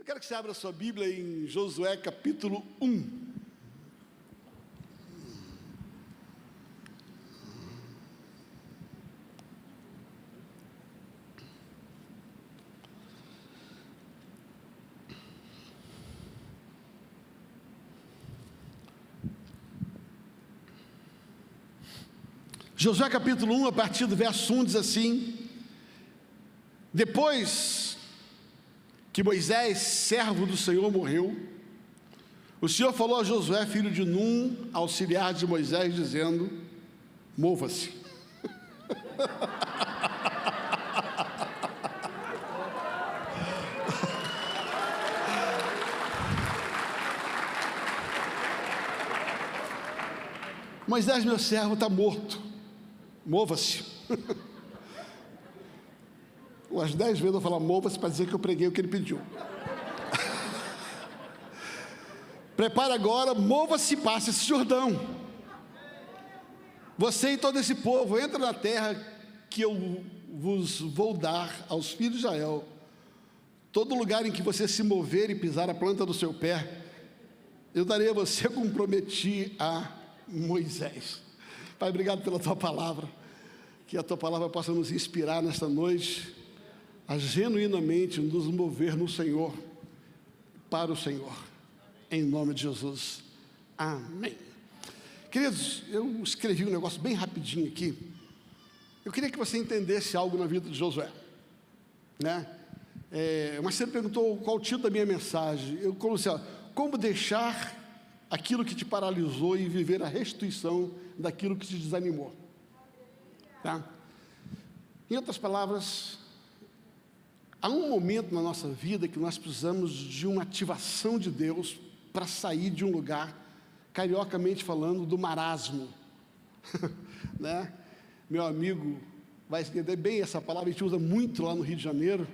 quero que você abra a sua Bíblia em Josué capítulo 1. Josué capítulo 1, a partir do verso 1, diz assim: depois que Moisés, servo do Senhor, morreu, o Senhor falou a Josué, filho de Num, auxiliar de Moisés, dizendo: mova-se. Moisés, meu servo, está morto. Mova-se. Umas 10 vezes eu vou falar mova-se para dizer que eu preguei o que ele pediu. Prepara agora, mova-se e passe esse Jordão. Você e todo esse povo, entra na terra que eu vos vou dar aos filhos de Israel. Todo lugar em que você se mover e pisar a planta do seu pé, eu darei a você como prometi a Moisés. Pai, obrigado pela Tua palavra, que a Tua palavra possa nos inspirar nesta noite, a genuinamente nos mover no Senhor, para o Senhor, em nome de Jesus, amém. Queridos, eu escrevi um negócio bem rapidinho aqui. Eu queria que você entendesse algo na vida de Josué, né? Mas você perguntou qual o título da minha mensagem. Eu comecei a como deixar aquilo que te paralisou e viver a restituição daquilo que te desanimou, tá? Em outras palavras, há um momento na nossa vida que nós precisamos de uma ativação de Deus para sair de um lugar, cariocamente falando, do marasmo, né? Meu amigo vai entender bem essa palavra, a gente usa muito lá no Rio de Janeiro,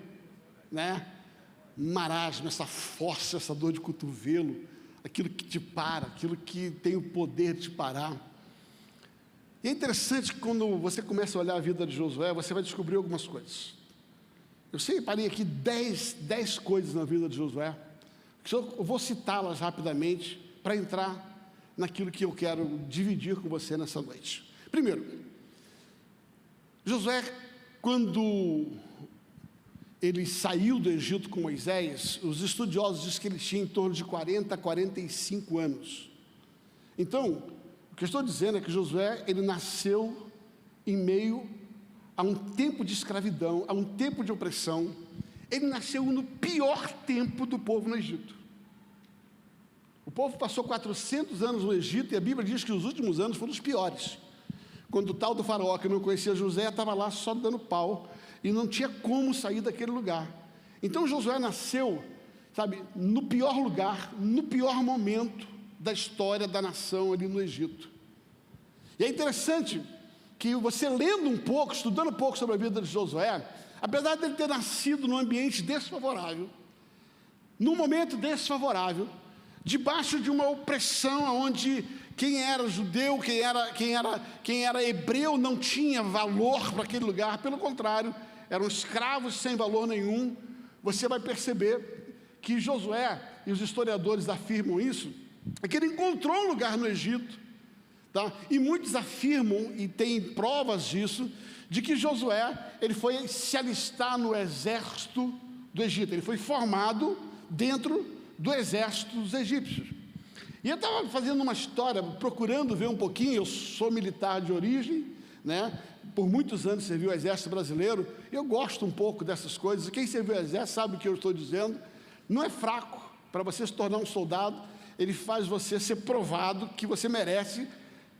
né? Marasmo, essa força, essa dor de cotovelo, aquilo que te para, aquilo que tem o poder de te parar. E é interessante que quando você começa a olhar a vida de Josué, você vai descobrir algumas coisas. Eu separei aqui 10 coisas na vida de Josué, que eu vou citá-las rapidamente para entrar naquilo que eu quero dividir com você nessa noite. Primeiro, Josué, quando ele saiu do Egito com Moisés, os estudiosos dizem que ele tinha em torno de 40 a 45 anos. Então, o que eu estou dizendo é que Josué, ele nasceu em meio a um tempo de escravidão, a um tempo de opressão. Ele nasceu no pior tempo do povo no Egito. O povo passou 400 anos no Egito e a Bíblia diz que os últimos anos foram os piores. Quando o tal do faraó, que não conhecia José, estava lá só dando pau e não tinha como sair daquele lugar. Então Josué nasceu, sabe, no pior lugar, no pior momento da história da nação ali no Egito. E é interessante que você lendo um pouco, estudando um pouco sobre a vida de Josué, apesar de ele ter nascido num ambiente desfavorável, num momento desfavorável, debaixo de uma opressão onde quem era judeu, quem era hebreu não tinha valor para aquele lugar, pelo contrário, eram escravos sem valor nenhum. Você vai perceber que Josué, e os historiadores afirmam isso, é que ele encontrou um lugar no Egito, tá? E muitos afirmam, e tem provas disso, de que Josué, ele foi se alistar no exército do Egito, ele foi formado dentro do exército dos egípcios. E eu estava fazendo uma história, procurando ver um pouquinho, eu sou militar de origem, né? Por muitos anos servi o exército brasileiro, eu gosto um pouco dessas coisas, quem serviu o exército sabe o que eu estou dizendo, não é fraco para você se tornar um soldado, ele faz você ser provado que você merece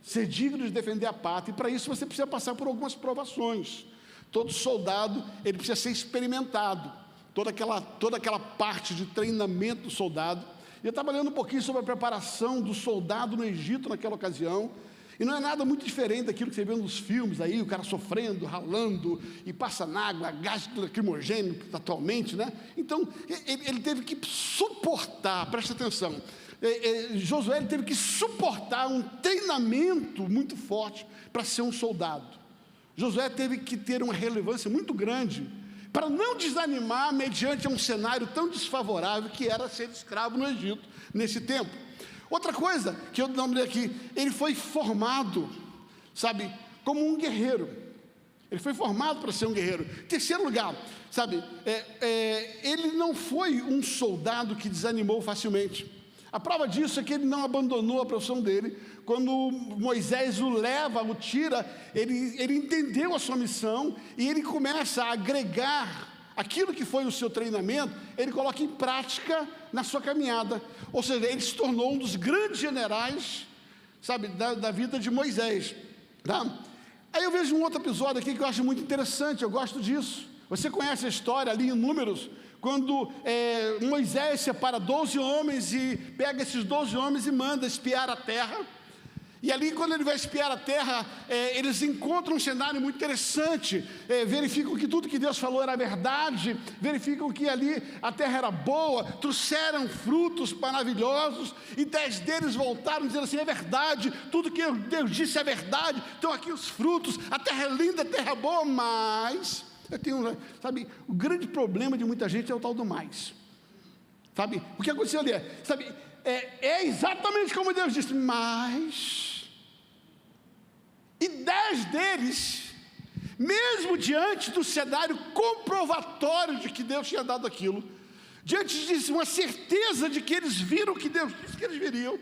ser digno de defender a pátria, e para isso você precisa passar por algumas provações. Todo soldado, ele precisa ser experimentado, toda aquela parte de treinamento do soldado. E eu estava lendo um pouquinho sobre a preparação do soldado no Egito naquela ocasião, e não é nada muito diferente daquilo que você vê nos filmes aí, o cara sofrendo, ralando, e passa na água, gás lacrimogêneo atualmente, né? Então, ele teve que suportar, presta atenção, Josué ele teve que suportar um treinamento muito forte para ser um soldado. Josué teve que ter uma relevância muito grande para não desanimar mediante um cenário tão desfavorável que era ser escravo no Egito nesse tempo. Outra coisa que eu lembrei aqui, ele foi formado, sabe, como um guerreiro. Ele foi formado para ser um guerreiro. Terceiro lugar, sabe, ele não foi um soldado que desanimou facilmente. A prova disso é que ele não abandonou a profissão dele. Quando Moisés o leva, o tira, ele entendeu a sua missão e ele começa a agregar aquilo que foi o seu treinamento, ele coloca em prática na sua caminhada. Ou seja, ele se tornou um dos grandes generais, sabe, da vida de Moisés. Tá? Aí eu vejo um outro episódio aqui que eu acho muito interessante, eu gosto disso. Você conhece a história ali em Números, quando Moisés separa 12 homens e pega esses 12 homens e manda espiar a terra. E ali, quando ele vai espiar a terra, eles encontram um cenário muito interessante, verificam que tudo que Deus falou era verdade, verificam que ali a terra era boa, trouxeram frutos maravilhosos, e 10 deles voltaram dizendo assim: é verdade, tudo que Deus disse é verdade, estão aqui os frutos, a terra é linda, a terra é boa, mas, eu tenho, sabe, o grande problema de muita gente é o tal do mais, sabe, o que aconteceu ali sabe, é exatamente como Deus disse, mas... E 10 deles, mesmo diante do cenário comprovatório de que Deus tinha dado aquilo, diante de uma certeza de que eles viram o que Deus disse que eles viriam,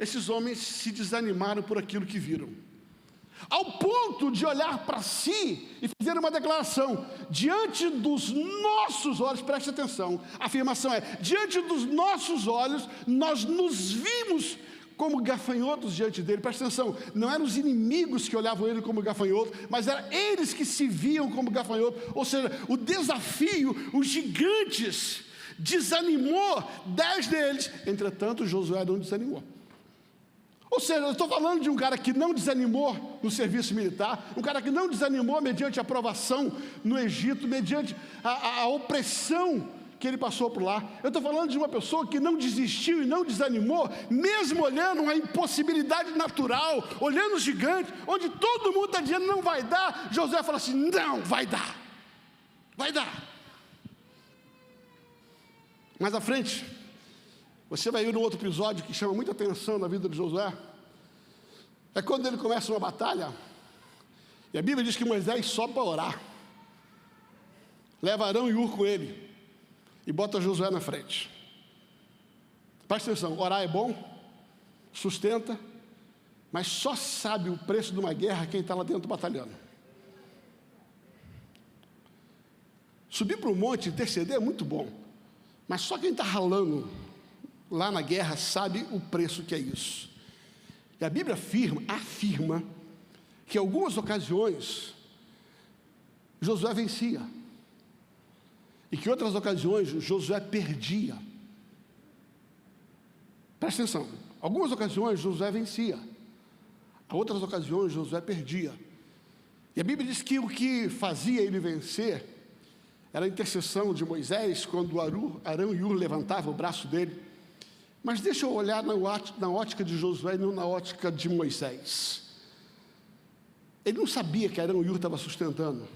esses homens se desanimaram por aquilo que viram, ao ponto de olhar para si e fazer uma declaração: diante dos nossos olhos, preste atenção, a afirmação é: diante dos nossos olhos, nós nos vimos como gafanhotos diante dele. Presta atenção, não eram os inimigos que olhavam ele como gafanhoto, mas eram eles que se viam como gafanhoto. Ou seja, o desafio, os gigantes, desanimou 10 deles, entretanto Josué não desanimou. Ou seja, eu estou falando de um cara que não desanimou no serviço militar, um cara que não desanimou mediante a provação no Egito, mediante a opressão que ele passou por lá. Eu estou falando de uma pessoa que não desistiu e não desanimou, mesmo olhando uma impossibilidade natural, olhando os gigantes, onde todo mundo está dizendo não vai dar. Josué fala assim: não, vai dar, vai dar. Mais à frente, você vai ver um outro episódio que chama muita atenção na vida de Josué. É quando ele começa uma batalha, e a Bíblia diz que Moisés sobe para orar, leva Arão e Hur com ele, e bota Josué na frente. Presta atenção, orar é bom, sustenta, mas só sabe o preço de uma guerra quem está lá dentro batalhando. Subir para o monte, interceder é muito bom, mas só quem está ralando lá na guerra sabe o preço que é isso. E a Bíblia afirma que em algumas ocasiões Josué vencia, e que em outras ocasiões Josué perdia. Presta atenção, algumas ocasiões Josué vencia, em outras ocasiões Josué perdia. E a Bíblia diz que o que fazia ele vencer era a intercessão de Moisés, quando Arão e Hur levantavam o braço dele. Mas deixa eu olhar na ótica de Josué e não na ótica de Moisés. Ele não sabia que Arão e Hur estava sustentando,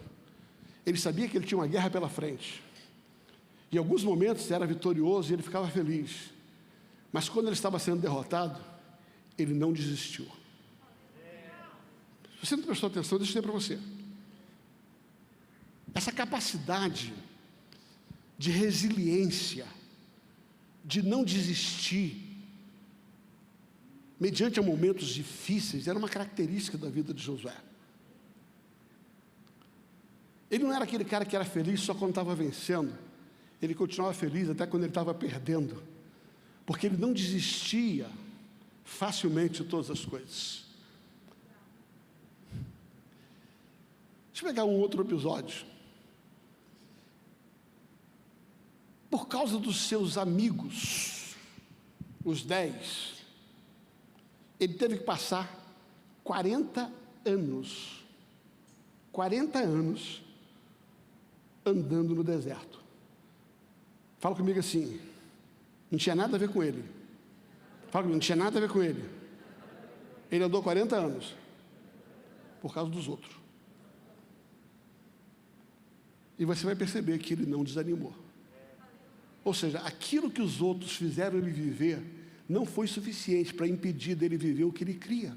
ele sabia que ele tinha uma guerra pela frente. Em alguns momentos era vitorioso e ele ficava feliz, mas quando ele estava sendo derrotado, ele não desistiu. Se você não prestou atenção, deixa eu dizer para você, essa capacidade de resiliência, de não desistir, mediante a momentos difíceis, era uma característica da vida de Josué. Ele não era aquele cara que era feliz só quando estava vencendo, ele continuava feliz até quando ele estava perdendo, porque ele não desistia facilmente de todas as coisas. Deixa eu pegar um outro episódio. Por causa dos seus amigos, os 10, ele teve que passar 40 anos andando no deserto. Fala comigo assim, não tinha nada a ver com ele. Fala comigo, não tinha nada a ver com ele. Ele andou 40 anos por causa dos outros. E você vai perceber que ele não desanimou. Ou seja, aquilo que os outros fizeram ele viver não foi suficiente para impedir dele viver o que ele cria.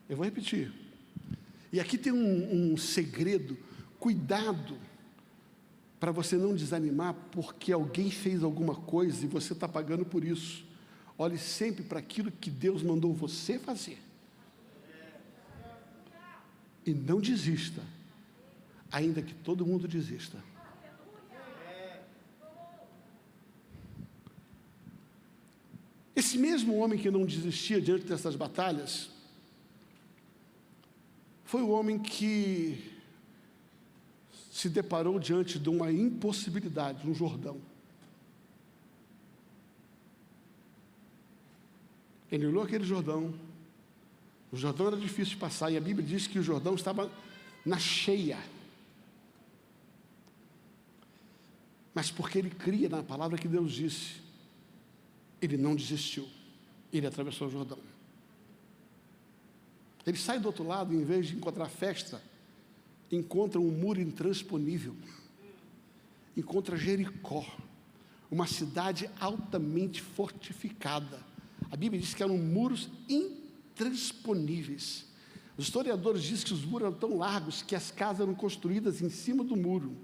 Eu vou repetir. E aqui tem um segredo. Cuidado para você não desanimar porque alguém fez alguma coisa e você está pagando por isso. Olhe sempre para aquilo que Deus mandou você fazer. E não desista, ainda que todo mundo desista. Esse mesmo homem que não desistia diante dessas batalhas, foi o homem que se deparou diante de uma impossibilidade no Jordão. Ele olhou aquele Jordão, o Jordão era difícil de passar, e a Bíblia diz que o Jordão estava na cheia. Mas porque ele cria na palavra que Deus disse, ele não desistiu, ele atravessou o Jordão. Ele sai do outro lado, em vez de encontrar festa, encontra um muro intransponível, encontra Jericó, uma cidade altamente fortificada. A Bíblia diz que eram muros intransponíveis. Os historiadores dizem que os muros eram tão largos que as casas eram construídas em cima do muro.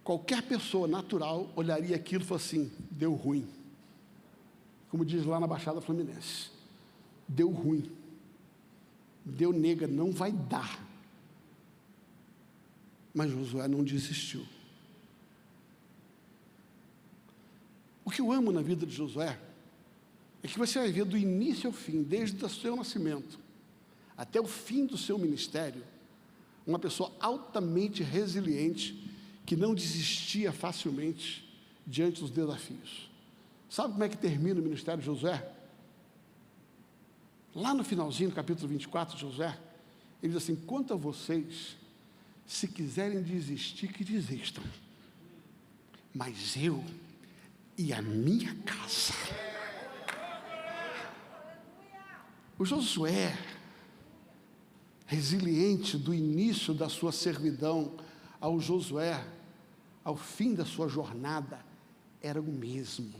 Qualquer pessoa natural olharia aquilo e falaria assim: deu ruim. Como diz lá na Baixada Fluminense, deu ruim, deu nega, não vai dar. Mas Josué não desistiu. O que eu amo na vida de Josué é que você vai ver do início ao fim, desde o seu nascimento até o fim do seu ministério, uma pessoa altamente resiliente, que não desistia facilmente diante dos desafios. Sabe como é que termina o ministério de Josué? Lá no finalzinho do capítulo 24 de Josué, ele diz assim: quanto a vocês, se quiserem desistir, que desistam, mas eu e a minha casa. O Josué, resiliente do início da sua servidão ao Josué, ao fim da sua jornada, era o mesmo.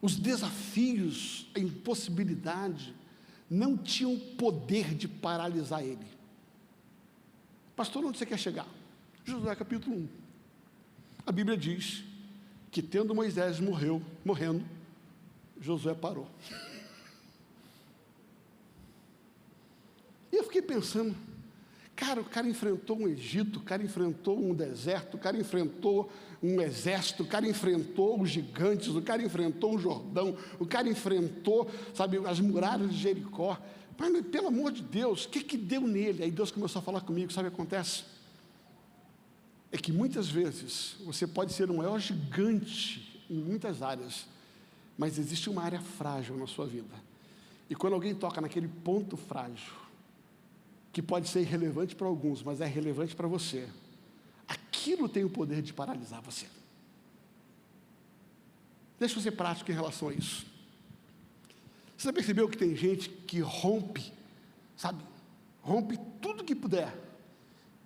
Os desafios, a impossibilidade, não tinham poder de paralisar ele. Pastor, onde você quer chegar? Josué capítulo 1. A Bíblia diz que, tendo Moisés morrendo, Josué parou. E eu fiquei pensando, cara, o cara enfrentou um Egito, o cara enfrentou um deserto, o cara enfrentou um exército, o cara enfrentou os gigantes, o cara enfrentou o Jordão, o cara enfrentou, sabe, as muralhas de Jericó. Mas, pelo amor de Deus, o que deu nele? Aí Deus começou a falar comigo, sabe o que acontece? É que muitas vezes você pode ser o maior gigante em muitas áreas, mas existe uma área frágil na sua vida. E quando alguém toca naquele ponto frágil, que pode ser irrelevante para alguns, mas é relevante para você, aquilo tem o poder de paralisar você. Deixa eu ser prático em relação a isso. Você já percebeu que tem gente que rompe, sabe? Rompe tudo que puder.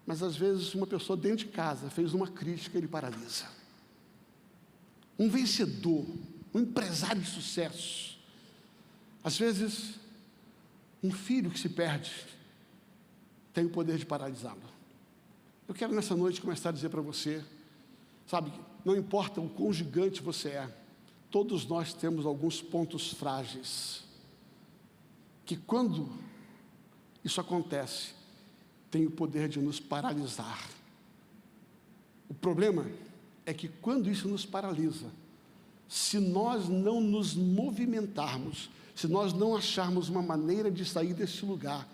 Mas às vezes uma pessoa dentro de casa fez uma crítica e ele paralisa. Um vencedor, um empresário de sucesso, às vezes um filho que se perde, tem o poder de paralisá-lo. Eu quero nessa noite começar a dizer para você, sabe, não importa o quão gigante você é, todos nós temos alguns pontos frágeis, que quando isso acontece, tem o poder de nos paralisar. O problema é que quando isso nos paralisa, se nós não nos movimentarmos, se nós não acharmos uma maneira de sair desse lugar,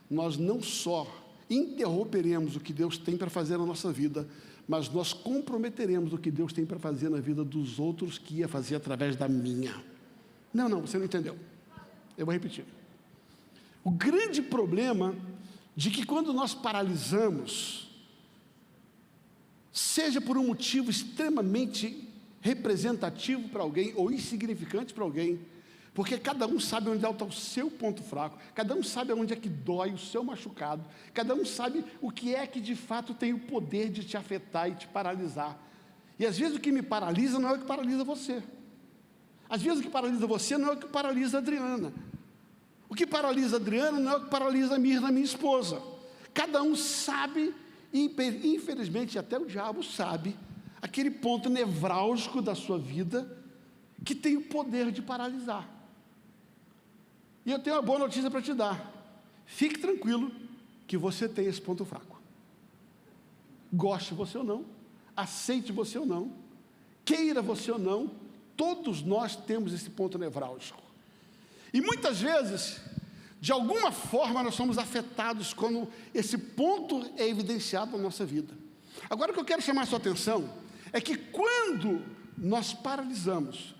nós não só interromperemos o que Deus tem para fazer na nossa vida, mas nós comprometeremos o que Deus tem para fazer na vida dos outros, que ia fazer através da minha. Não, você não entendeu. Eu vou repetir. O grande problema de que quando nós paralisamos, seja por um motivo extremamente representativo para alguém ou insignificante para alguém, Porque cada um sabe onde está o seu ponto fraco, cada um sabe onde é que dói o seu machucado, cada um sabe o que é que de fato tem o poder de te afetar e te paralisar. E às vezes o que me paralisa não é o que paralisa você. Às vezes o que paralisa você não é o que paralisa a Adriana. O que paralisa a Adriana não é o que paralisa a Mirna, minha esposa. Cada um sabe, infelizmente até o diabo sabe, aquele ponto nevrálgico da sua vida que tem o poder de paralisar. E eu tenho uma boa notícia para te dar. Fique tranquilo que você tem esse ponto fraco. Goste você ou não, aceite você ou não, queira você ou não, todos nós temos esse ponto nevrálgico. E muitas vezes, de alguma forma, nós somos afetados quando esse ponto é evidenciado na nossa vida. Agora, o que eu quero chamar a sua atenção é que quando nós paralisamos,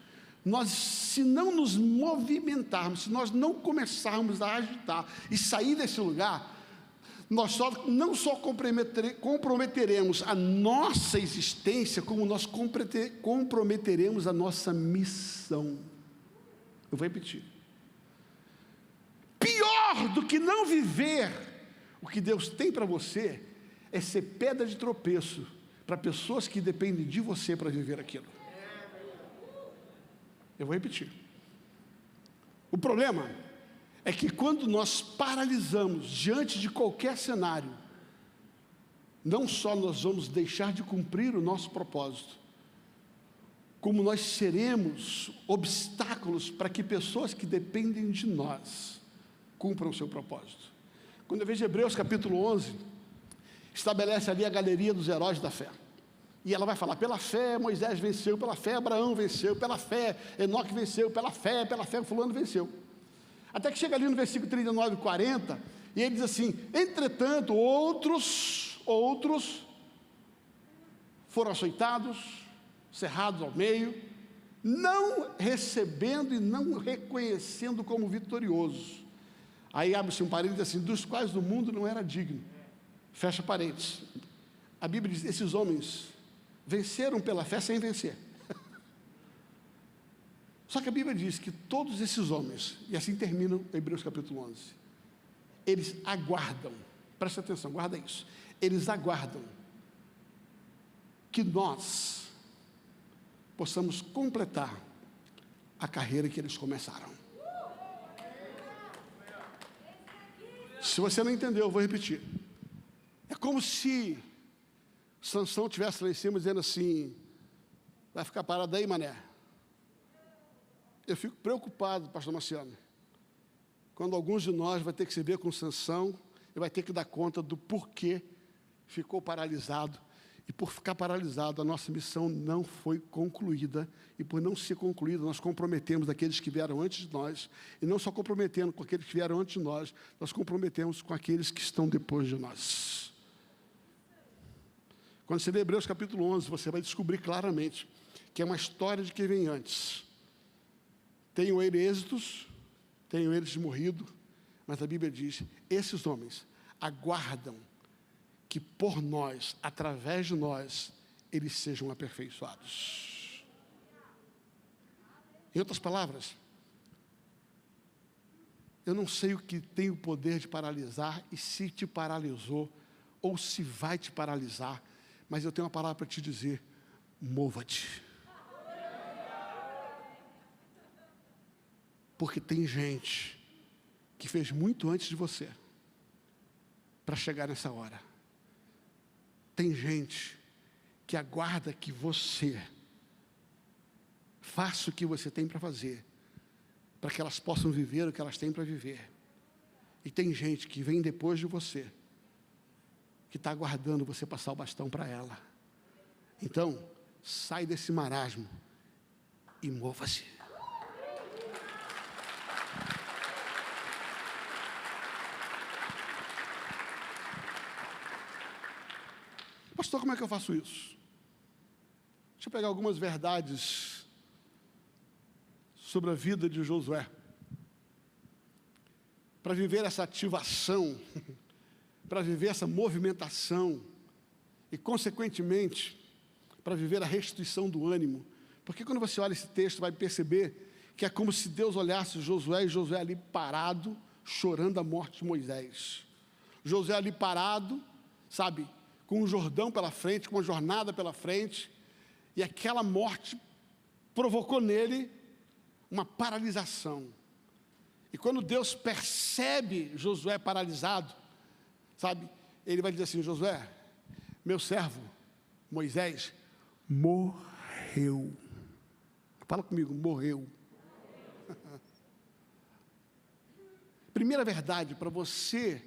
nós, se não nos movimentarmos, se nós não começarmos a agitar e sair desse lugar, nós não só comprometeremos a nossa existência, como nós comprometeremos a nossa missão. Eu vou repetir. Pior do que não viver o que Deus tem para você, é ser pedra de tropeço para pessoas que dependem de você para viver aquilo. Eu vou repetir. O problema é que quando nós paralisamos diante de qualquer cenário, não só nós vamos deixar de cumprir o nosso propósito, como nós seremos obstáculos para que pessoas que dependem de nós cumpram o seu propósito. Quando eu vejo Hebreus capítulo 11, estabelece ali a galeria dos heróis da fé. E ela vai falar, pela fé Moisés venceu, pela fé Abraão venceu, pela fé Enoque venceu, pela fé fulano venceu. Até que chega ali no versículo 39 e 40, e ele diz assim, entretanto outros foram açoitados, cerrados ao meio, não recebendo e não reconhecendo como vitoriosos. Aí abre-se um parênteses assim, dos quais o mundo não era digno. Fecha parênteses. A Bíblia diz, esses homens venceram pela fé sem vencer. Só que a Bíblia diz que todos esses homens, e assim termina Hebreus capítulo 11, eles aguardam, presta atenção, guarda isso, eles aguardam que nós possamos completar a carreira que eles começaram. Se você não entendeu, eu vou repetir. É como se Sansão estivesse lá em cima dizendo assim, vai ficar parado aí, mané? Eu fico preocupado, pastor Marciano, quando alguns de nós vai ter que se ver com Sansão e vai ter que dar conta do porquê ficou paralisado. E por ficar paralisado, a nossa missão não foi concluída. E por não ser concluída, nós comprometemos aqueles que vieram antes de nós. E não só comprometendo com aqueles que vieram antes de nós, nós comprometemos com aqueles que estão depois de nós. Quando você lê Hebreus capítulo 11, você vai descobrir claramente que é uma história de quem vem antes. Tenham eles êxitos, tenham eles morrido, mas a Bíblia diz, esses homens aguardam que por nós, através de nós, eles sejam aperfeiçoados. Em outras palavras, eu não sei o que tem o poder de paralisar e se te paralisou ou se vai te paralisar, mas eu tenho uma palavra para te dizer, mova-te. Porque tem gente que fez muito antes de você para chegar nessa hora. Tem gente que aguarda que você faça o que você tem para fazer, para que elas possam viver o que elas têm para viver. E tem gente que vem depois de você, que está aguardando você passar o bastão para ela. Então, sai desse marasmo e mova-se. Pastor, como é que eu faço isso? Deixa eu pegar algumas verdades sobre a vida de Josué. Para viver essa ativação, para viver essa movimentação e, consequentemente, para viver a restituição do ânimo. Porque quando você olha esse texto, vai perceber que é como se Deus olhasse Josué e Josué ali parado, chorando a morte de Moisés. Josué ali parado, sabe, com um Jordão pela frente, com uma jornada pela frente, e aquela morte provocou nele uma paralisação. E quando Deus percebe Josué paralisado, sabe, ele vai dizer assim: Josué, meu servo Moisés morreu. Fala comigo, morreu. Primeira verdade, para você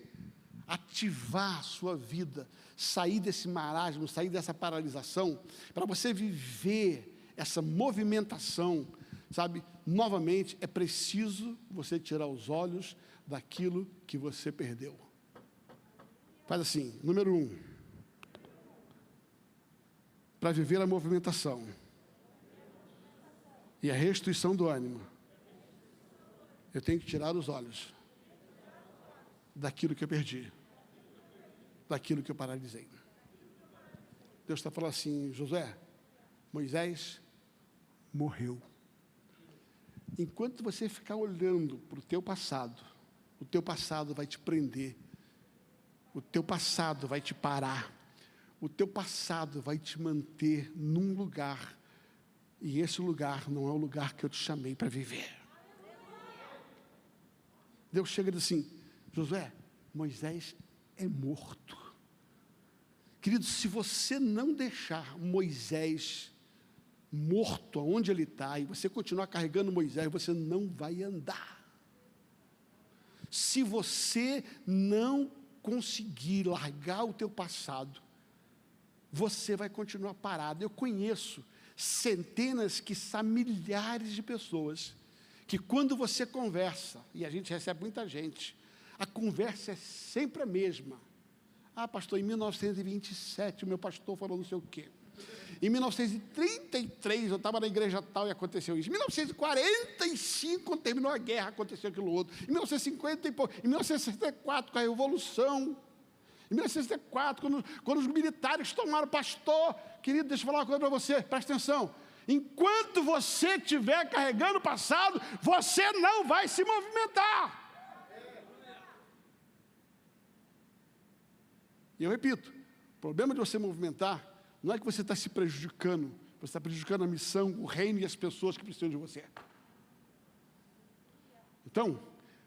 ativar a sua vida, sair desse marasmo, sair dessa paralisação, para você viver essa movimentação, sabe, novamente, é preciso você tirar os olhos daquilo que você perdeu. Faz assim, número 1, para viver a movimentação e a restituição do ânimo, eu tenho que tirar os olhos daquilo que eu perdi, daquilo que eu paralisei. Deus está falando assim: Josué, Moisés morreu. Enquanto você ficar olhando para o teu passado vai te prender, o teu passado vai te parar, o teu passado vai te manter num lugar, e esse lugar não é o lugar que eu te chamei para viver. Deus chega e diz assim: Josué, Moisés é morto. Querido, se você não deixar Moisés morto aonde ele está, e você continuar carregando Moisés, você não vai andar. Se você não conseguir largar o teu passado, você vai continuar parado. Eu conheço centenas, quiçá milhares de pessoas, que quando você conversa, e a gente recebe muita gente, a conversa é sempre a mesma. Ah, pastor, em 1927 o meu pastor falou não sei o quê. Em 1933 eu estava na igreja tal e aconteceu isso. Em 1945, quando terminou a guerra, aconteceu aquilo outro. Em 1950 e pouco, em 1964, com a Revolução. Em 1964, quando os militares tomaram pastor. Querido, deixa eu falar uma coisa para você, presta atenção. Enquanto você estiver carregando o passado, você não vai se movimentar. E eu repito, o problema de você movimentar não é que você está se prejudicando, você está prejudicando a missão, o reino e as pessoas que precisam de você. Então,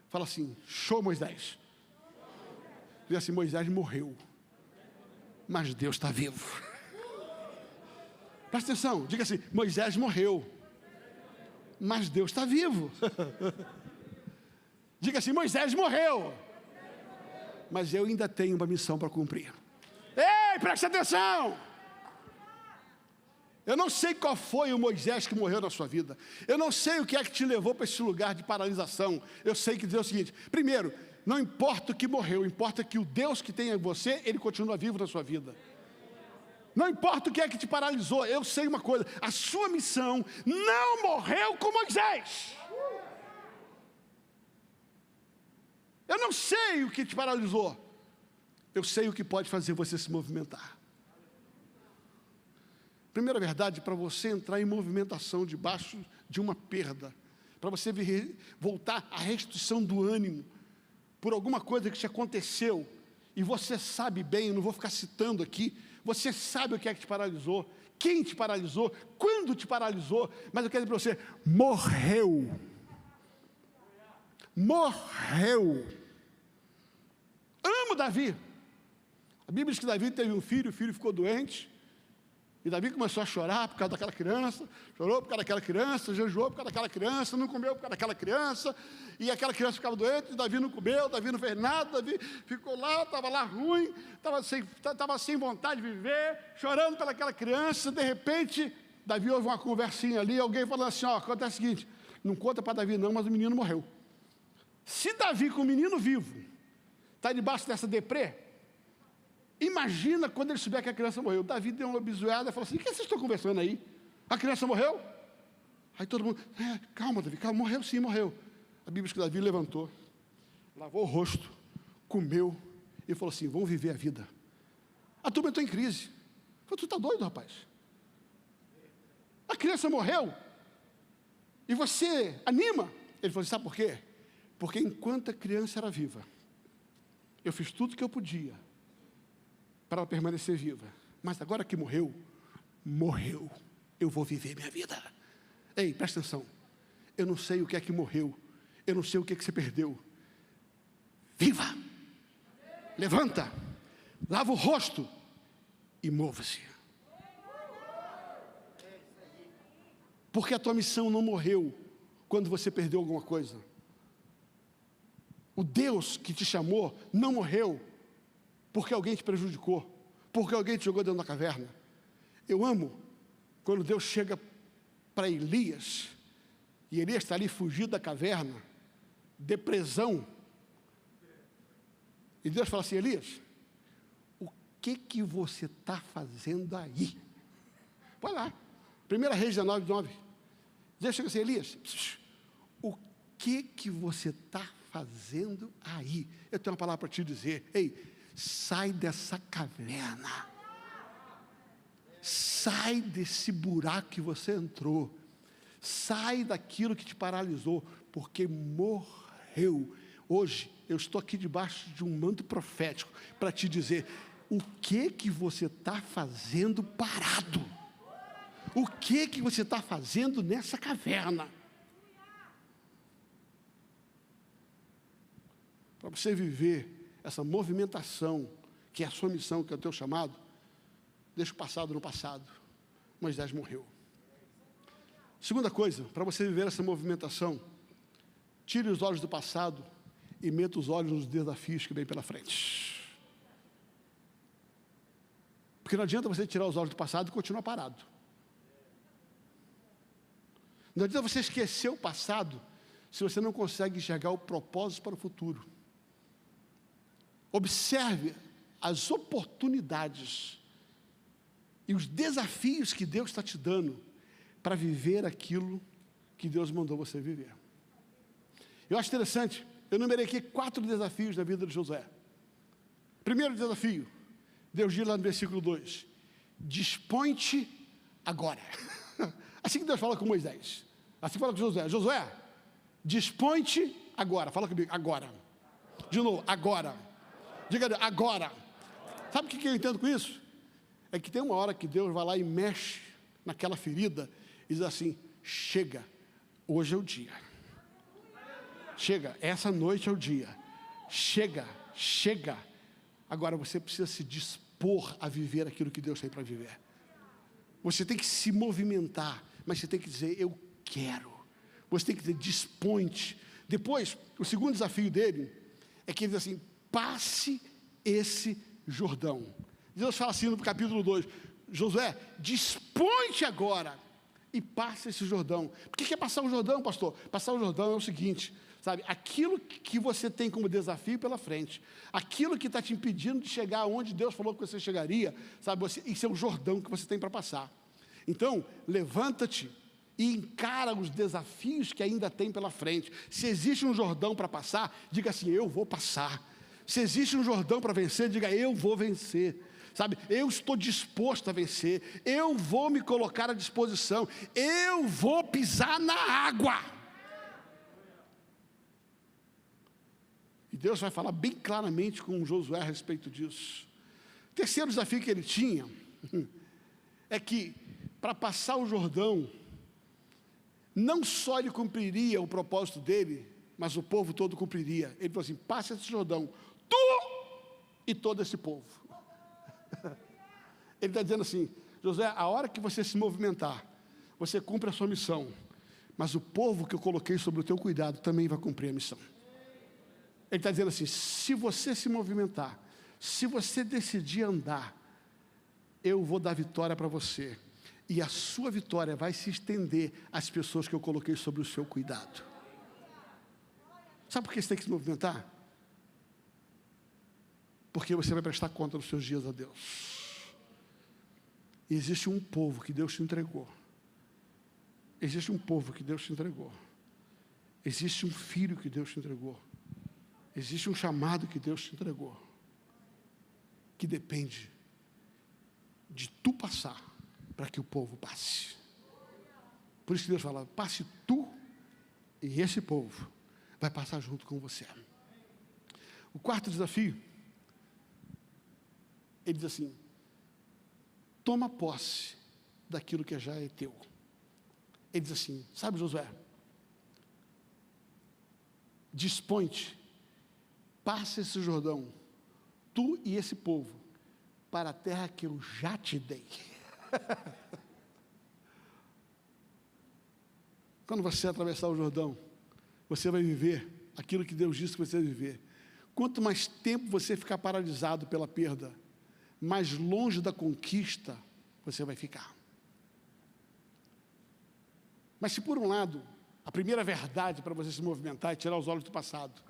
fala assim: show, Moisés. Diz assim: Moisés morreu, mas Deus está vivo. Presta atenção, diga assim: Moisés morreu, mas Deus está vivo. Diga assim: Moisés morreu, mas eu ainda tenho uma missão para cumprir. Ei, presta atenção! Eu não sei qual foi o Moisés que morreu na sua vida. Eu não sei o que é que te levou para esse lugar de paralisação. Eu sei que dizer o seguinte: primeiro, não importa o que morreu, importa que o Deus que tem em você, Ele continua vivo na sua vida. Não importa o que é que te paralisou, eu sei uma coisa: a sua missão não morreu com Moisés. Eu não sei o que te paralisou, eu sei o que pode fazer você se movimentar. Primeira verdade, para você entrar em movimentação debaixo de uma perda, para você voltar à restituição do ânimo, por alguma coisa que te aconteceu, e você sabe bem, eu não vou ficar citando aqui, você sabe o que é que te paralisou, quem te paralisou, quando te paralisou, mas eu quero dizer para você: morreu. Morreu. Amo Davi. A Bíblia diz que Davi teve um filho, o filho ficou doente, e Davi começou a chorar por causa daquela criança, chorou por causa daquela criança, jejuou por causa daquela criança, não comeu por causa daquela criança, e aquela criança ficava doente, Davi não comeu, Davi não fez nada, Davi ficou lá, estava lá ruim, estava sem vontade de viver, chorando pelaquela criança. De repente, Davi ouve uma conversinha ali, alguém falando assim: ó, acontece o seguinte, não conta para Davi não, mas o menino morreu. Se Davi, com o menino vivo, está debaixo dessa deprê, imagina quando ele souber que a criança morreu. Davi deu uma bisoada e falou assim: o que vocês estão conversando aí? A criança morreu? Aí todo mundo: calma, Davi, calma, morreu sim, morreu. A Bíblia diz que Davi levantou, lavou o rosto, comeu e falou assim: vamos viver a vida. A turma entrou em crise. Falei: tu está doido, rapaz? A criança morreu E você anima? Ele falou, sabe por quê? Porque enquanto a criança era viva, eu fiz tudo que eu podia para ela permanecer viva. Mas agora que morreu, eu vou viver minha vida. Ei, presta atenção. Eu não sei o que é que morreu. Eu não sei o que é que você perdeu. Viva! Levanta, lava o rosto e mova-se. Porque a tua missão não morreu quando você perdeu alguma coisa. O Deus que te chamou não morreu porque alguém te prejudicou, porque alguém te jogou dentro da caverna. Eu amo quando Deus chega para Elias, e Elias está ali fugido da caverna, depressão, e Deus fala assim, Elias, o que você está fazendo aí? Vai lá, 1 Reis 19:9. Deus chega assim, Elias, o que você está fazendo aí? Eu tenho uma palavra para te dizer, ei, sai dessa caverna, sai desse buraco que você entrou, sai daquilo que te paralisou, porque morreu. Hoje, eu estou aqui debaixo de um manto profético, para te dizer, o que você está fazendo parado? O que você está fazendo nessa caverna? Para você viver essa movimentação, que é a sua missão, que é o teu chamado, deixa o passado no passado. Moisés morreu. Segunda coisa, para você viver essa movimentação, tire os olhos do passado e meta os olhos nos desafios que vem pela frente. Porque não adianta você tirar os olhos do passado e continuar parado. Não adianta você esquecer o passado se você não consegue enxergar o propósito para o futuro. Observe as oportunidades e os desafios que Deus está te dando para viver aquilo que Deus mandou você viver. Eu acho interessante, eu numerei aqui 4 desafios na vida de Josué. Primeiro desafio, Deus diz lá no versículo 2, dispõe-te agora. Assim que Deus fala com Moisés, assim fala com Josué, Josué, dispõe-te agora, fala comigo, agora. De novo, agora. Diga agora. Sabe o que eu entendo com isso? É que tem uma hora que Deus vai lá e mexe naquela ferida e diz assim, chega, hoje é o dia. Chega, essa noite é o dia. Chega. Agora você precisa se dispor a viver aquilo que Deus tem para viver. Você tem que se movimentar, mas você tem que dizer, eu quero. Você tem que dizer, dispõe-te. Depois, o segundo desafio dele é que ele diz assim, passe esse Jordão. Deus fala assim no capítulo 2, Josué, dispõe-te agora e passa esse Jordão. Por que é passar o Jordão, pastor? Passar o Jordão é o seguinte, sabe, aquilo que você tem como desafio pela frente, aquilo que está te impedindo de chegar onde Deus falou que você chegaria, sabe, isso é o Jordão que você tem para passar. Então, levanta-te e encara os desafios que ainda tem pela frente. Se existe um Jordão para passar, diga assim, eu vou passar. Se existe um Jordão para vencer, diga, eu vou vencer. Sabe, eu estou disposto a vencer, eu vou me colocar à disposição, eu vou pisar na água. E Deus vai falar bem claramente com Josué a respeito disso. O terceiro desafio que ele tinha é que, para passar o Jordão, não só ele cumpriria o propósito dele, mas o povo todo cumpriria. Ele falou assim, passa esse Jordão, tu e todo esse povo. Ele está dizendo assim, Josué, a hora que você se movimentar, você cumpre a sua missão, mas o povo que eu coloquei sobre o teu cuidado também vai cumprir a missão. Ele está dizendo assim, se você se movimentar, se você decidir andar, eu vou dar vitória para você, e a sua vitória vai se estender às pessoas que eu coloquei sobre o seu cuidado. Sabe por que você tem que se movimentar? Porque você vai prestar conta dos seus dias a Deus. E existe um povo que Deus te entregou. Existe um povo que Deus te entregou. Existe um filho que Deus te entregou. Existe um chamado que Deus te entregou. Que depende de tu passar para que o povo passe. Por isso que Deus fala, passe tu e esse povo vai passar junto com você. O quarto desafio, ele diz assim: toma posse daquilo que já é teu. Ele diz assim, sabe, Josué, dispõe-te, passa esse Jordão, tu e esse povo, para a terra que eu já te dei. Quando você atravessar o Jordão, você vai viver aquilo que Deus disse que você vai viver. Quanto mais tempo você ficar paralisado pela perda, mais longe da conquista você vai ficar. Mas se por um lado, a primeira verdade para você se movimentar é tirar os olhos do passado,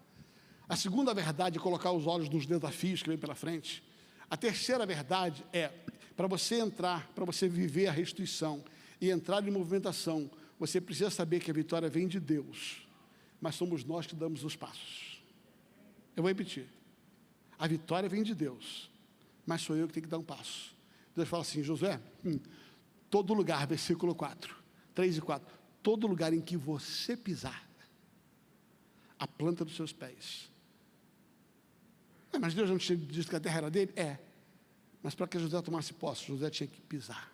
a segunda verdade é colocar os olhos nos desafios que vem pela frente, a terceira verdade é, para você entrar, para você viver a restituição e entrar em movimentação, você precisa saber que a vitória vem de Deus, mas somos nós que damos os passos. Eu vou repetir, a vitória vem de Deus, mas sou eu que tenho que dar um passo. Deus fala assim, Josué, todo lugar, versículo 4, 3 e 4, todo lugar em que você pisar, a planta dos seus pés. Mas Deus não tinha dito que a terra era dele? Mas para que José tomasse posse, José tinha que pisar.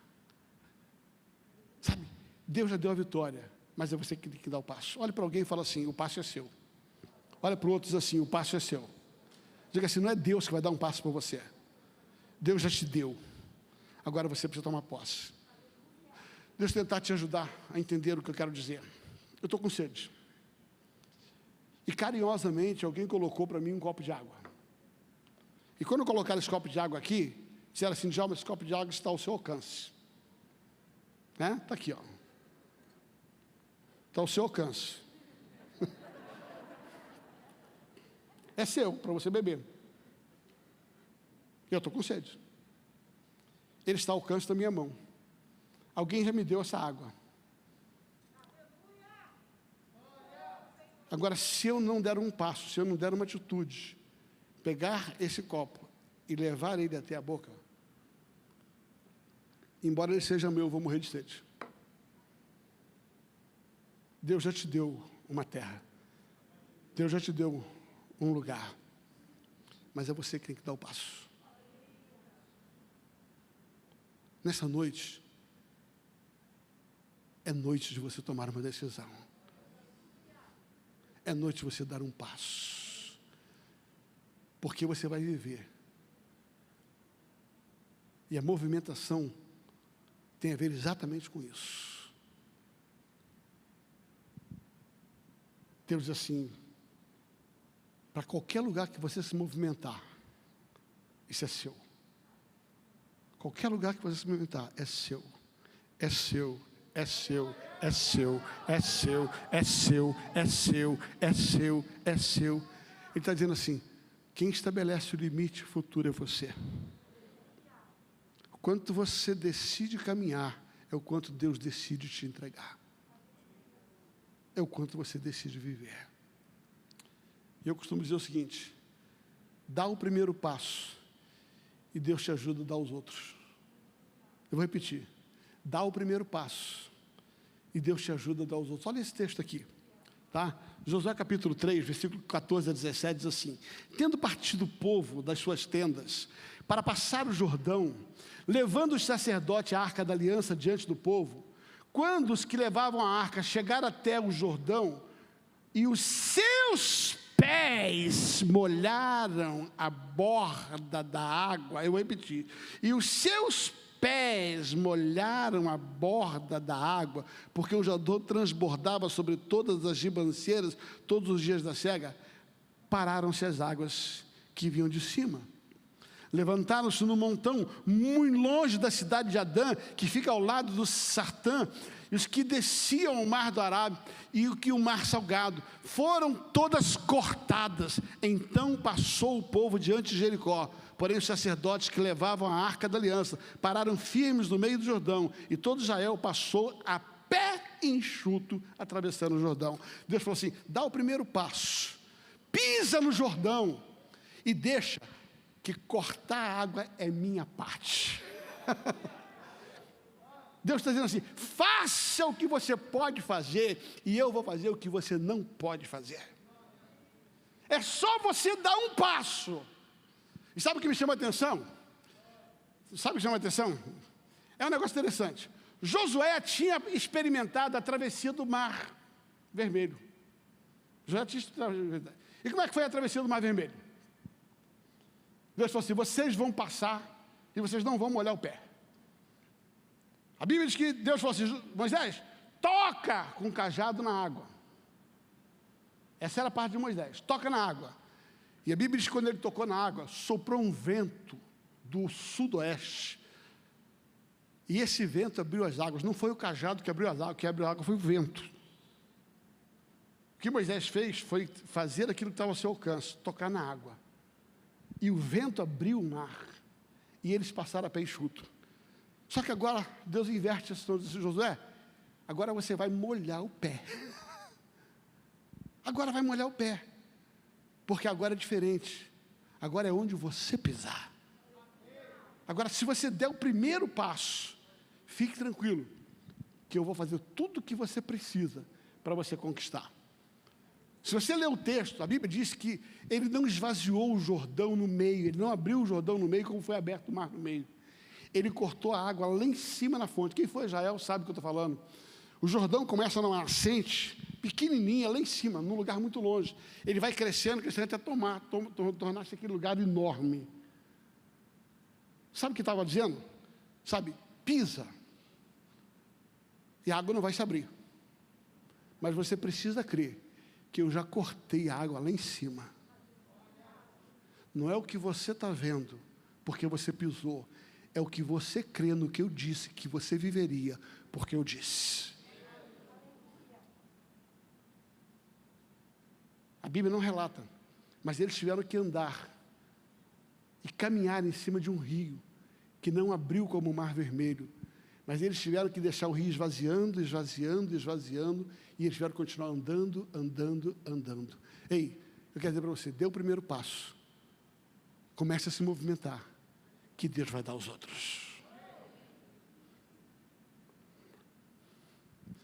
Sabe, Deus já deu a vitória, mas é você que tem que dar o passo. Olha para alguém e fala assim, o passo é seu. Olha para o outro e diz assim, o passo é seu. Diga assim, não é Deus que vai dar um passo para você. Deus já te deu. Agora você precisa tomar posse. Deixa eu tentar te ajudar a entender o que eu quero dizer. Eu estou com sede. E carinhosamente alguém colocou para mim um copo de água. E quando colocaram esse copo de água aqui, disseram assim, Djalma, esse copo de água está ao seu alcance. Né? Está aqui, ó. Está ao seu alcance. É seu, para você beber. Eu estou com sede. Ele está ao alcance da minha mão. Alguém já me deu essa água. Agora, se eu não der um passo, se eu não der uma atitude, pegar esse copo e levar ele até a boca, embora ele seja meu, eu vou morrer de sede. Deus já te deu uma terra. Deus já te deu um lugar. Mas é você que tem que dar o passo. Nessa noite, é noite de você tomar uma decisão. É noite de você dar um passo. Porque você vai viver. E a movimentação tem a ver exatamente com isso. Deus diz assim, para qualquer lugar que você se movimentar, isso é seu. Qualquer lugar que você se movimentar, é seu. É seu. É seu, é seu, é seu, é seu, é seu, é seu, é seu. Ele está dizendo assim, quem estabelece o limite futuro é você. O quanto você decide caminhar, é o quanto Deus decide te entregar. É o quanto você decide viver. E eu costumo dizer o seguinte, dá o primeiro passo, e Deus te ajuda a dar os outros. Eu vou repetir. Dá o primeiro passo, e Deus te ajuda a dar os outros. Olha esse texto aqui, tá? Josué capítulo 3, versículo 14 a 17, diz assim, tendo partido o povo das suas tendas, para passar o Jordão, levando os sacerdotes a arca da aliança diante do povo, quando os que levavam a arca chegaram até o Jordão, e os seus pés molharam a borda da água, eu vou repetir, e os seus pés molharam a borda da água, porque o Jordão transbordava sobre todas as ribanceiras, todos os dias da cega, pararam-se as águas que vinham de cima. Levantaram-se no montão, muito longe da cidade de Adã, que fica ao lado do Sartã, e os que desciam ao mar do Arábia, e o mar salgado, foram todas cortadas. Então passou o povo diante de Jericó, porém os sacerdotes que levavam a arca da aliança, pararam firmes no meio do Jordão, e todo Israel passou a pé enxuto, atravessando o Jordão. Deus falou assim, dá o primeiro passo, pisa no Jordão, e deixa que cortar a água é minha parte. Deus está dizendo assim: faça o que você pode fazer, e eu vou fazer o que você não pode fazer. É só você dar um passo. E sabe o que me chama a atenção? Sabe o que chama a atenção? É um negócio interessante. Josué tinha experimentado a travessia do Mar Vermelho. E como é que foi a travessia do Mar Vermelho? Deus falou assim: vocês vão passar e vocês não vão molhar o pé. A Bíblia diz que Deus falou assim: Moisés, toca com o cajado na água. Essa era a parte de Moisés, toca na água. E a Bíblia diz que quando ele tocou na água, soprou um vento do sudoeste. E esse vento abriu as águas. Não foi o cajado que abriu as águas, que abriu a água foi o vento. O que Moisés fez foi fazer aquilo que estava ao seu alcance, tocar na água. E o vento abriu o mar. E eles passaram a pé enxuto. Só que agora Deus inverte a situação. Disse: Josué, agora você vai molhar o pé. Agora vai molhar o pé. Porque agora é diferente. Agora é onde você pisar. Agora, se você der o primeiro passo, fique tranquilo, que eu vou fazer tudo o que você precisa para você conquistar. Se você ler o texto, a Bíblia diz que ele não esvaziou o Jordão no meio, ele não abriu o Jordão no meio como foi aberto o mar no meio. Ele cortou a água lá em cima na fonte. Quem foi Israel sabe o que eu estou falando. O Jordão começa numa nascente pequenininha, lá em cima, num lugar muito longe. Ele vai crescendo, crescendo até tornar-se aquele lugar enorme. Sabe o que estava dizendo? Sabe, pisa. E a água não vai se abrir. Mas você precisa crer que eu já cortei a água lá em cima. Não é o que você está vendo, porque você pisou. É o que você crê no que eu disse, que você viveria, porque eu disse. A Bíblia não relata, mas eles tiveram que andar e caminhar em cima de um rio, que não abriu como o Mar Vermelho, mas eles tiveram que deixar o rio esvaziando, esvaziando, esvaziando, e eles tiveram que continuar andando, andando, andando. Ei, eu quero dizer para você, dê o primeiro passo, comece a se movimentar, que Deus vai dar aos outros.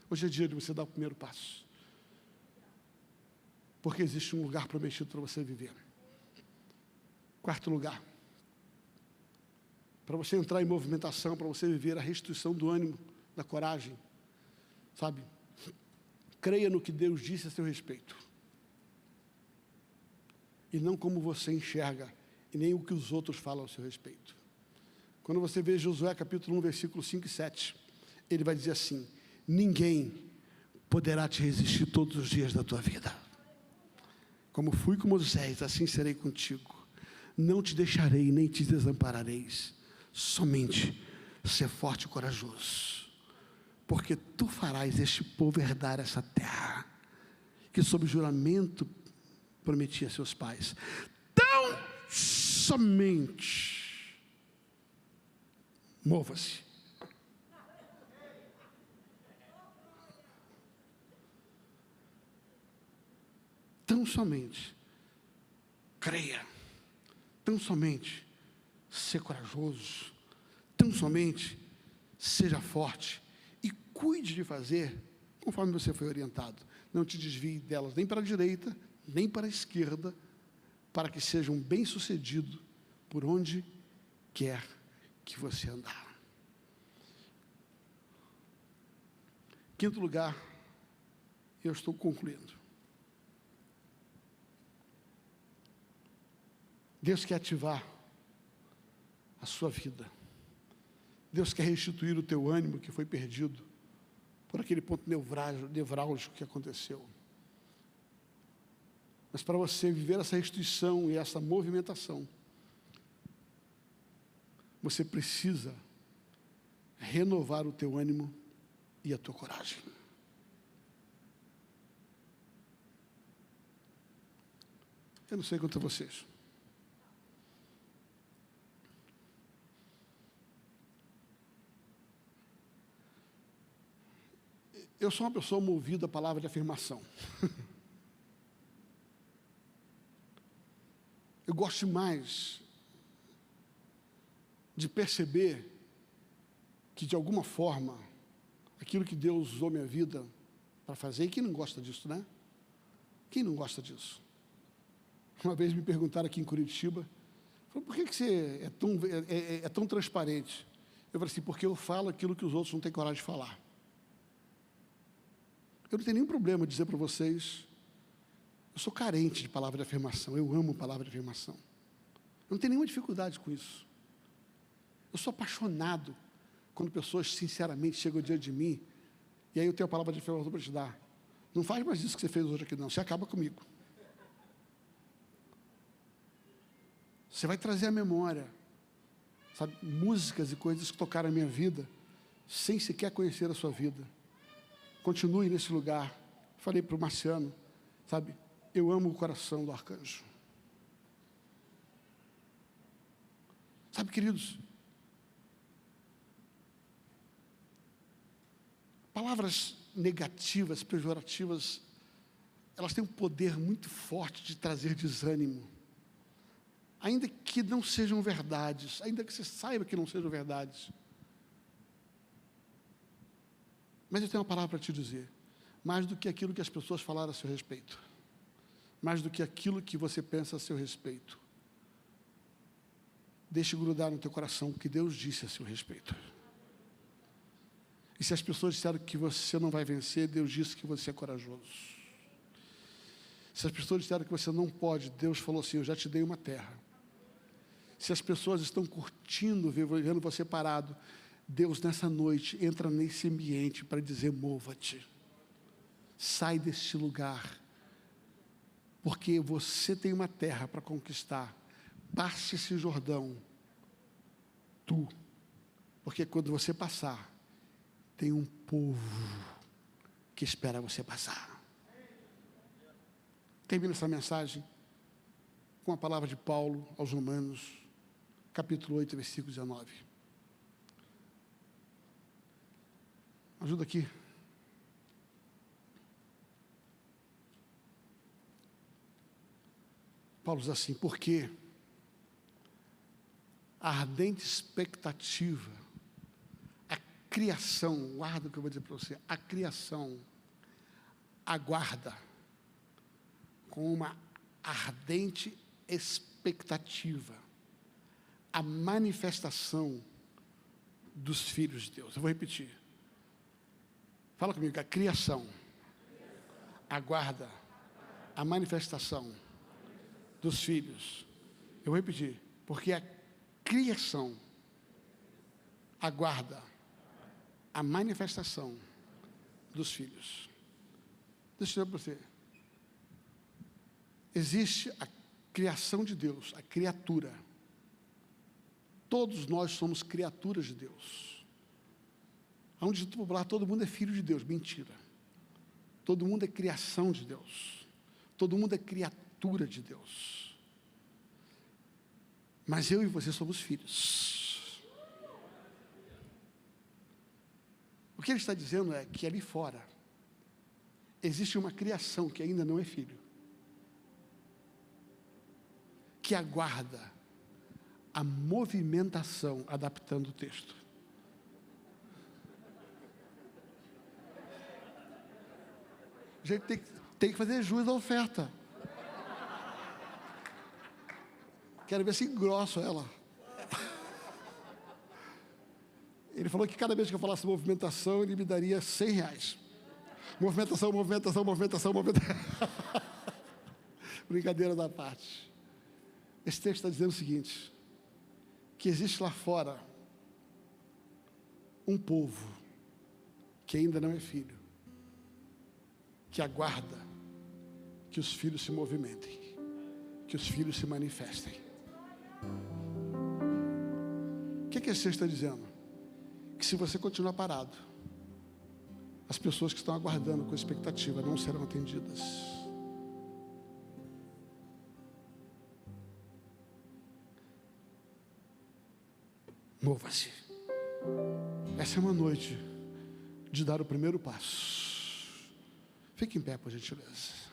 Hoje é dia de você dar o primeiro passo, porque existe um lugar prometido para você viver. Quarto lugar, para você entrar em movimentação, para você viver a restituição do ânimo, da coragem, sabe? Creia no que Deus disse a seu respeito, e não como você enxerga, e nem o que os outros falam a seu respeito. Quando você vê Josué capítulo 1, versículo 5 e 7, ele vai dizer assim: ninguém poderá te resistir todos os dias da tua vida. Como fui com Moisés, assim serei contigo. Não te deixarei, nem te desamparareis. Somente ser forte e corajoso, porque tu farás este povo herdar essa terra, que sob juramento prometi a seus pais. Tão somente mova-se. Tão somente creia. Tão somente ser corajoso. Tão somente seja forte. E cuide de fazer conforme você foi orientado. Não te desvie delas nem para a direita, nem para a esquerda, para que seja um bem-sucedido por onde quer que você andar. Quinto lugar, eu estou concluindo. Deus quer ativar a sua vida. Deus quer restituir o teu ânimo que foi perdido por aquele ponto nevrálgico que aconteceu. Mas para você viver essa restituição e essa movimentação, você precisa renovar o teu ânimo e a tua coragem. Eu não sei quanto a vocês. Eu sou uma pessoa movida à palavra de afirmação. Eu gosto mais de perceber que, de alguma forma, aquilo que Deus usou minha vida para fazer. E quem não gosta disso, né? Quem não gosta disso? Uma vez me perguntaram aqui em Curitiba, falaram, por que você é tão transparente? Eu falei assim, porque eu falo aquilo que os outros não têm coragem de falar. Eu não tenho nenhum problema de dizer para vocês, eu sou carente de palavra de afirmação, eu amo palavra de afirmação. Eu não tenho nenhuma dificuldade com isso. Eu sou apaixonado quando pessoas sinceramente chegam diante de mim, e aí eu tenho a palavra de afirmação para te dar. Não faz mais isso que você fez hoje aqui, não. Você acaba comigo. Você vai trazer à memória, sabe, músicas e coisas que tocaram a minha vida, sem sequer conhecer a sua vida. Continue nesse lugar. Falei para o Marciano, sabe, eu amo o coração do arcanjo. Sabe, queridos, palavras negativas, pejorativas, elas têm um poder muito forte de trazer desânimo. Ainda que não sejam verdades, ainda que você saiba que não sejam verdades. Mas eu tenho uma palavra para te dizer. Mais do que aquilo que as pessoas falaram a seu respeito. Mais do que aquilo que você pensa a seu respeito. Deixe grudar no teu coração o que Deus disse a seu respeito. E se as pessoas disseram que você não vai vencer, Deus disse que você é corajoso. Se as pessoas disseram que você não pode, Deus falou assim, eu já te dei uma terra. Se as pessoas estão curtindo, vendo você parado, Deus nessa noite entra nesse ambiente para dizer, mova-te. Sai deste lugar. Porque você tem uma terra para conquistar. Passe esse Jordão. Tu. Porque quando você passar, tem um povo que espera você passar. Termino essa mensagem com a palavra de Paulo aos Romanos, capítulo 8, versículo 19. Ajuda aqui. Paulo diz assim, porque a ardente expectativa, a criação, guarda o que eu vou dizer para você, a criação aguarda com uma ardente expectativa a manifestação dos filhos de Deus. Eu vou repetir. Fala comigo, a criação aguarda a manifestação dos filhos. Eu vou repetir, porque a criação aguarda a manifestação dos filhos. Deixa eu dizer para você. Existe a criação de Deus, a criatura. Todos nós somos criaturas de Deus. Há um dito popular, todo mundo é filho de Deus. Mentira. Todo mundo é criação de Deus. Todo mundo é criatura de Deus. Mas eu e você somos filhos. O que ele está dizendo é que ali fora existe uma criação que ainda não é filho, que aguarda a movimentação, adaptando o texto. A gente tem que fazer jus à oferta. Quero ver se engrosso ela. Ele falou que cada vez que eu falasse movimentação, ele me daria R$100. Movimentação. Brincadeira da parte. Esse texto está dizendo o seguinte, que existe lá fora um povo que ainda não é filho, que aguarda que os filhos se movimentem, que os filhos se manifestem. O que esse texto está dizendo? Que se você continuar parado, as pessoas que estão aguardando com expectativa não serão atendidas. Mova-se. Essa é uma noite de dar o primeiro passo. Fique em pé, por gentileza.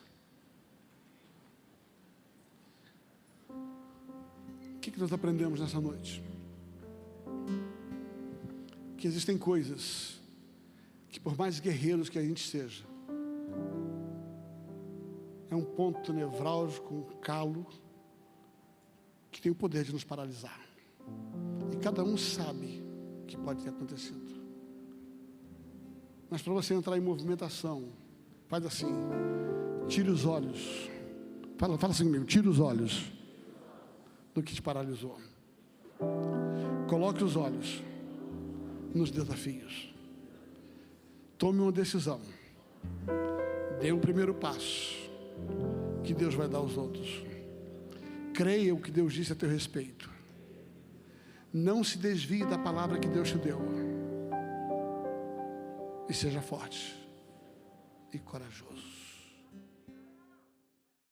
O que nós aprendemos nessa noite? Que existem coisas que por mais guerreiros que a gente seja, é um ponto nevrálgico, um calo, que tem o poder de nos paralisar. E cada um sabe o que pode ter acontecido. Mas para você entrar em movimentação, faz assim, tire os olhos. Fala assim comigo, tire os olhos do que te paralisou. Coloque os olhos nos desafios. Tome uma decisão. Dê um primeiro passo, que Deus vai dar aos outros. Creia o que Deus disse a teu respeito. Não se desvie da palavra que Deus te deu. E seja forte e corajoso.